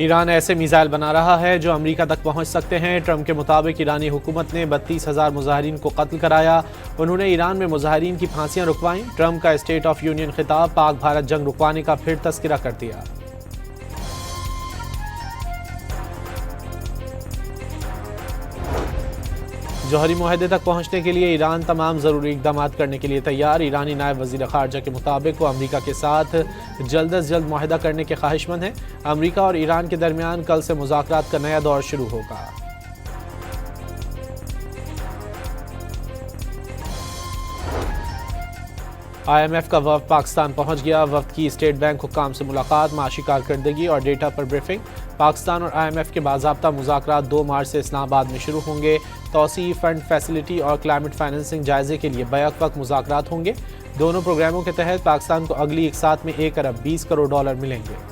Iran ऐसे missile बना रहा है जो अमेरिका तक पहुंच सकते हैं। ट्रंप के मुताबिक ईरानी हुकूमत ने 32,000 मुजाहिरीन को कत्ल कराया। उन्होंने ईरान में मुजाहिरीन की फांसियां रुकवाईं। ट्रंप का स्टेट ऑफ यूनियन खिताब पाक भारत जंग रुकवाने का फिर तस्करा कर दिया। जौहरी मुआहदे तक पहुंचने के लिए ईरान तमाम ज़रूरी इक़दाम करने के लिए तैयार। ईरानी नायब वज़ीर ख़ारजा के मुताबिक वो अमेरिका के साथ जल्द अज जल्द मुआहदा करने के ख्वाहिशमंद हैं। अमेरिका और ईरान के दरमियान कल से मुज़ाकरात का नया दौर शुरू होगा। IMF का वफ़द पाकिस्तान पहुंच गया। वफ़द की स्टेट बैंक हुक्काम से मुलाकात, माशी कारकर्दगी और डेटा पर ब्रीफिंग। पाकिस्तान और IMF के बाज़ाब्ता मुज़ाकरात 2 मार्च से इस्लामाबाद में शुरू होंगे। तौसीई फंड फैसिलिटी और क्लाइमेट फाइनेंसिंग जायजे के लिए बैक वक्त मुज़ाकरात होंगे। दोनों प्रोग्रामों के तहत पाकिस्तान को अगली एक साथ में $1 अरब 20 करोड़ डॉलर मिलेंगे।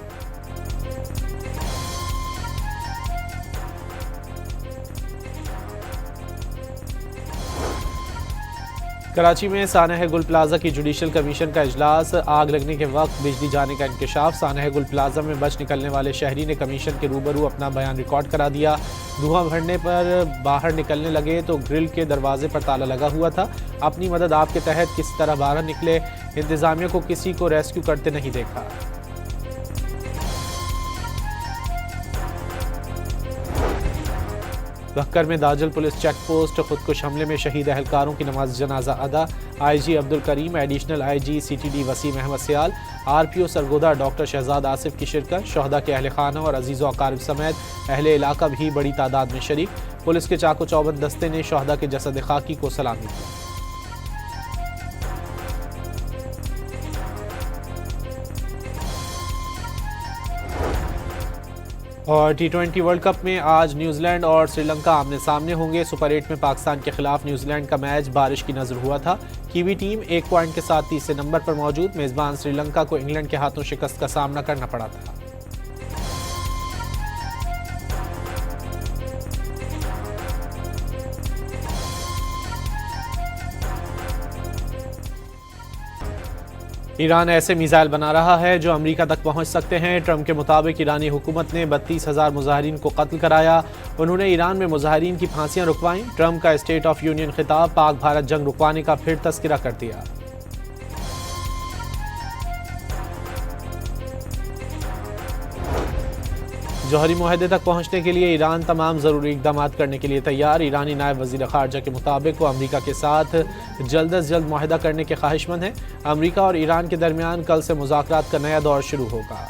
कराची में सानह गुल प्लाजा की जुडिशल कमीशन का इजलास। आग लगने के वक्त बिजली जाने का इंकशाफ। सानह गुल प्लाजा में बच निकलने वाले शहरी ने कमीशन के रूबरू अपना बयान रिकॉर्ड करा दिया। धुआं भरने पर बाहर निकलने लगे तो ग्रिल के दरवाजे पर ताला लगा हुआ था। अपनी मदद आप के तहत किस तरह बाहर निकले, इंतजामिया को किसी को रेस्क्यू करते नहीं देखा। बक्कर में दाजल पुलिस चेक पोस्ट खुदकुश हमले में शहीद अहलकारों की नमाज जनाजा अदा। IG Abdul Karim, additional IG CTD Waseem Ahmed Sial, RPO Sargodha doctor Shahzad Asif की शिरकत। शहदा के अहल खाना और अजीज़ व अकारिब समेत अहले इलाका भी बड़ी तादाद में शरीक। पुलिस के चाको चौबंद दस्ते ने शहदा के जसद खाकी को सलामी दी। और T20 वर्ल्ड कप में आज न्यूजीलैंड और श्रीलंका आमने सामने होंगे। सुपर 8 में पाकिस्तान के खिलाफ न्यूजीलैंड का मैच बारिश की नजर हुआ था। कीवी टीम 1 पॉइंट के साथ तीसरे नंबर पर मौजूद। मेजबान श्रीलंका को इंग्लैंड के हाथों शिकस्त का सामना करना पड़ा था। ईरान ऐसे मिसाइल बना रहा है जो अमेरिका तक पहुंच सकते हैं। ट्रंप के मुताबिक ईरानी हुकूमत ने 32,000 मुजाहिरीन को कत्ल कराया। उन्होंने ईरान में मुजाहिरीन की फांसियां रुकवाईं। ट्रंप का स्टेट ऑफ यूनियन खिताब पाक भारत जंग रुकवाने का फिर तस्करा कर दिया। जौहरी मुआहदे तक पहुंचने के लिए ईरान तमाम ज़रूरी इक़दाम करने के लिए तैयार। ईरानी नायब वज़ीर ख़ारजा के मुताबिक वो अमेरिका के साथ जल्द अज जल्द मुआहदा करने के ख्वाहिशमंद हैं। अमेरिका और ईरान के दरमियान कल से मुज़ाकरात का नया दौर शुरू होगा।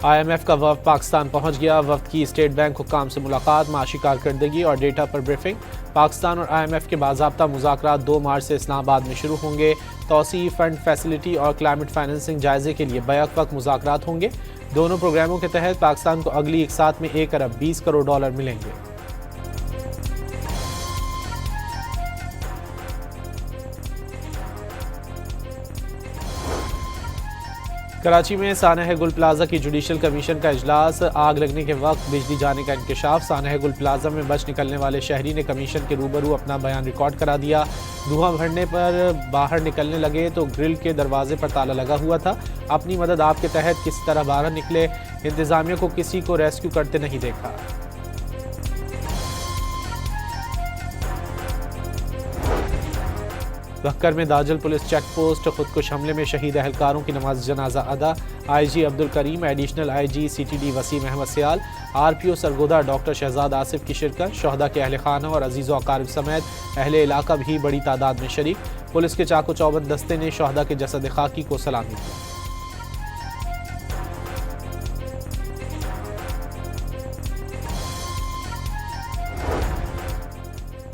IMF का वफ़द पाकिस्तान पहुंच गया। वफ़द की स्टेट बैंक हुक्काम से मुलाकात, माशी कारकर्दगी और डेटा पर ब्रीफिंग। पाकिस्तान और IMF के बाज़ाब्ता मुज़ाकरात 2 मार्च से इस्लामाबाद में शुरू होंगे। तौसीई फंड फैसिलिटी और क्लाइमेट फाइनेंसिंग जायजे के लिए बैक वक्त मुज़ाकरात होंगे। दोनों प्रोग्रामों के तहत पाकिस्तान को अगली एक साथ में $1 अरब 20 करोड़ डॉलर मिलेंगे। कराची में सानह गुल प्लाजा की जुडिशल कमीशन का इजलास। आग लगने के वक्त बिजली जाने का इंकशाफ। सानह गुल प्लाजा में बच निकलने वाले शहरी ने कमीशन के रूबरू अपना बयान रिकॉर्ड करा दिया। धुआं भरने पर बाहर निकलने लगे तो ग्रिल के दरवाजे पर ताला लगा हुआ था। अपनी मदद आप के तहत किस तरह बाहर निकले, इंतजामिया को किसी को रेस्क्यू करते नहीं देखा। बक्कर में दाजल पुलिस चेक पोस्ट खुदकुश हमले में शहीद अहलकारों की नमाज जनाजा अदा। IG Abdul Karim, additional IG CTD Waseem Ahmed Sial, RPO Sargodha doctor Shahzad Asif की शिरकत। शहदा के अहल खाना और अजीज़ व अकारिब समेत अहले इलाका भी बड़ी तादाद में शरीक। पुलिस के चाको चौबंद दस्ते ने शहदा के जसद खाकी को सलामी दी।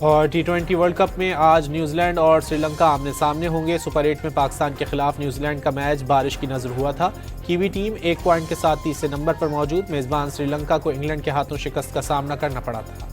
और T20 वर्ल्ड कप में आज न्यूजीलैंड और श्रीलंका आमने सामने होंगे। सुपर 8 में पाकिस्तान के खिलाफ न्यूजीलैंड का मैच बारिश की नजर हुआ था। कीवी टीम 1 पॉइंट के साथ तीसरे नंबर पर मौजूद। मेजबान श्रीलंका को इंग्लैंड के हाथों शिकस्त का सामना करना पड़ा था।